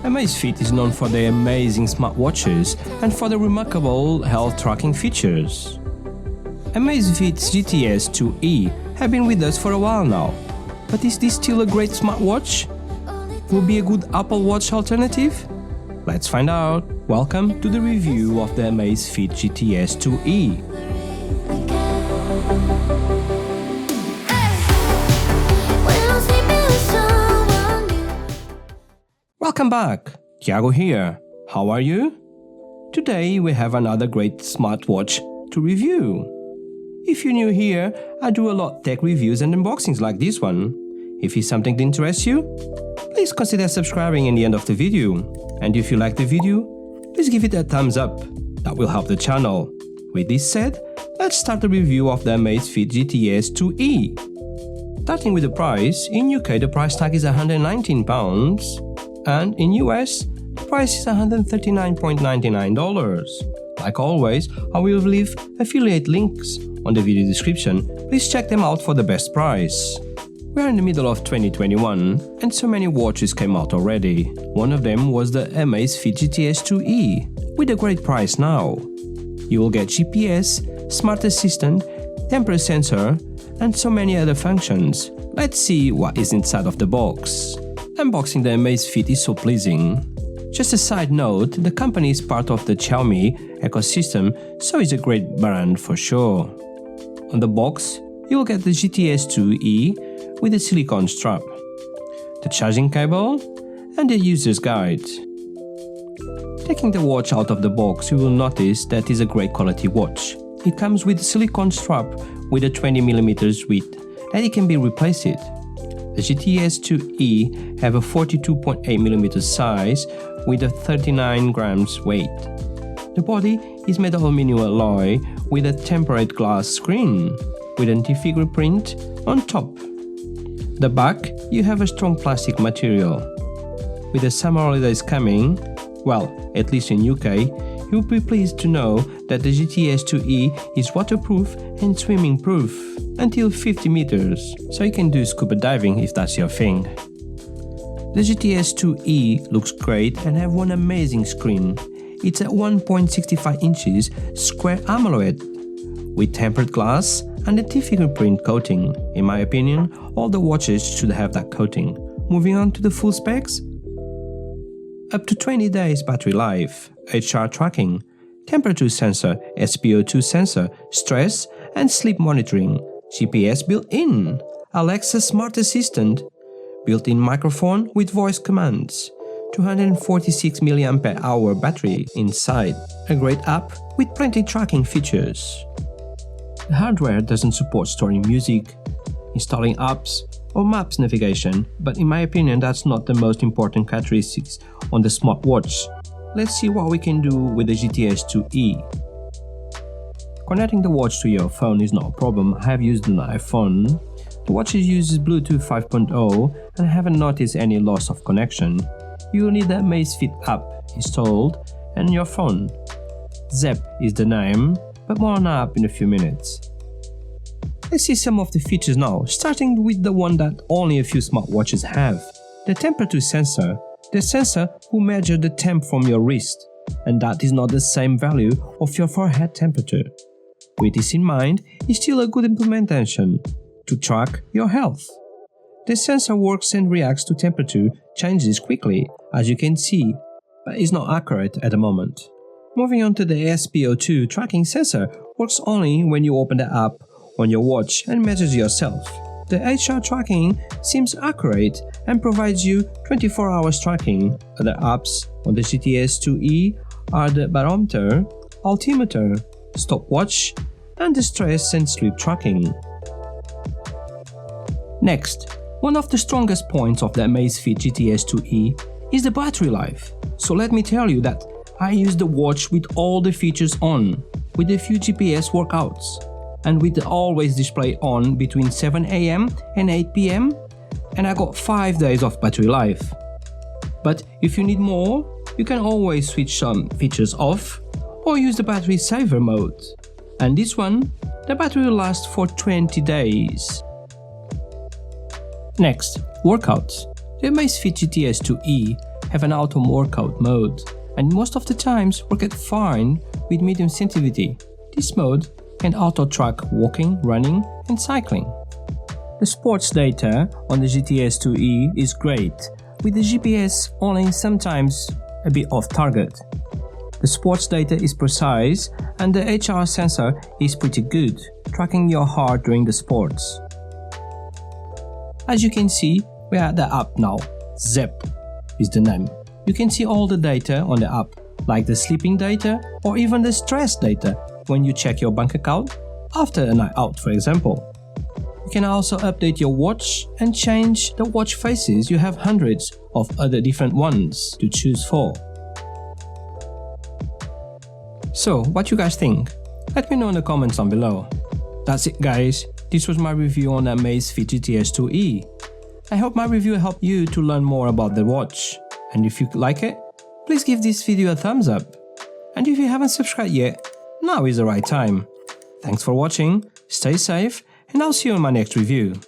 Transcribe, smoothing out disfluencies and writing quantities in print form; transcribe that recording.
Amazfit is known for their amazing smartwatches and for the remarkable health tracking features. Amazfit GTS 2E have been with us for a while now, but is this still a great smartwatch? Will be a good Apple Watch alternative? Let's find out. Welcome to the review of the Amazfit GTS 2E. Welcome back, Thiago here. How are you? Today we have another great smartwatch to review. If you're new here, I do a lot tech reviews and unboxings like this one. If it's something that interests you, please consider subscribing in the end of the video. And if you like the video, please give it a thumbs up. That will help the channel. With this said, let's start the review of the Amazfit GTS 2E. Starting with the price, in UK the price tag is £119. And in US, the price is $139.99. Like always, I will leave affiliate links on the video description. Please check them out for the best price. We are in the middle of 2021 and so many watches came out already. One of them was the Amazfit GTS 2E with a great price now. You will get GPS, smart assistant, temperature sensor and so many other functions. Let's see what is inside of the box. Unboxing the Amazfit is so pleasing. Just a side note, the company is part of the Xiaomi ecosystem, so it's a great brand for sure. On the box, you will get the GTS 2E with a silicone strap, the charging cable and the user's guide. Taking the watch out of the box, you will notice that it's a great quality watch. It comes with a silicone strap with a 20mm width and it can be replaced. The GTS 2E have a 42.8mm size with a 39 grams weight. The body is made of aluminum alloy with a tempered glass screen with anti-figure print on top. The back, you have a strong plastic material. With the summer holidays coming, well, at least in UK, you'll be pleased to know that the GTS 2E is waterproof and swimming proof until 50 meters, so you can do scuba diving if that's your thing. The GTS 2E looks great and have one amazing screen. It's a 1.65 inches square AMOLED with tempered glass and a T-fingerprint coating. In my opinion, all the watches should have that coating. Moving on to the full specs. Up to 20 days battery life, HR tracking, temperature sensor, SpO2 sensor, stress and sleep monitoring, GPS built-in, Alexa smart assistant, built-in microphone with voice commands, 246 mAh battery inside, a great app with plenty tracking features. The hardware doesn't support storing music, installing apps or maps navigation, but in my opinion that's not the most important characteristics on the smartwatch. Let's see what we can do with the GTS 2E. Connecting the watch to your phone is not a problem. I have used an iPhone. The watch uses Bluetooth 5.0 and I haven't noticed any loss of connection. You will need the Amazfit app installed and your phone. Zep is the name, but more on the app in a few minutes. Let's see some of the features now, starting with the one that only a few smartwatches have. The temperature sensor. The sensor will measure the temp from your wrist, and that is not the same value of your forehead temperature. With this in mind, it's still a good implementation to track your health. The sensor works and reacts to temperature changes quickly, as you can see, but is not accurate at the moment. Moving on to the SpO2 tracking sensor, works only when you open the app on your watch and measures yourself. The HR tracking seems accurate and provides you 24 hours tracking. Other apps on the GTS 2E are the barometer, altimeter, stopwatch, and the stress and sleep tracking. Next, one of the strongest points of the Amazfit GTS 2E is the battery life. So let me tell you that I use the watch with all the features on, with a few GPS workouts, and with the always display on between 7 AM and 8 PM, and I got 5 days of battery life. But if you need more, you can always switch some features off or use the battery saver mode. And this one, the battery will last for 20 days. Next, workouts. The Amazfit GTS 2E have an auto workout mode, and most of the times work fine with medium sensitivity. This mode can auto-track walking, running, and cycling. The sports data on the GTS 2E is great, with the GPS only sometimes a bit off target. The sports data is precise and the HR sensor is pretty good, tracking your heart during the sports. As you can see, we are at the app now. ZEP is the name. You can see all the data on the app, like the sleeping data or even the stress data when you check your bank account after a night out, for example. You can also update your watch and change the watch faces. You have hundreds of other different ones to choose for. So, what you guys think? Let me know in the comments down below. That's it guys, this was my review on the Amazfit GTS 2E. I hope my review helped you to learn more about the watch. And if you like it, please give this video a thumbs up. And if you haven't subscribed yet, now is the right time. Thanks for watching, stay safe, and I'll see you in my next review.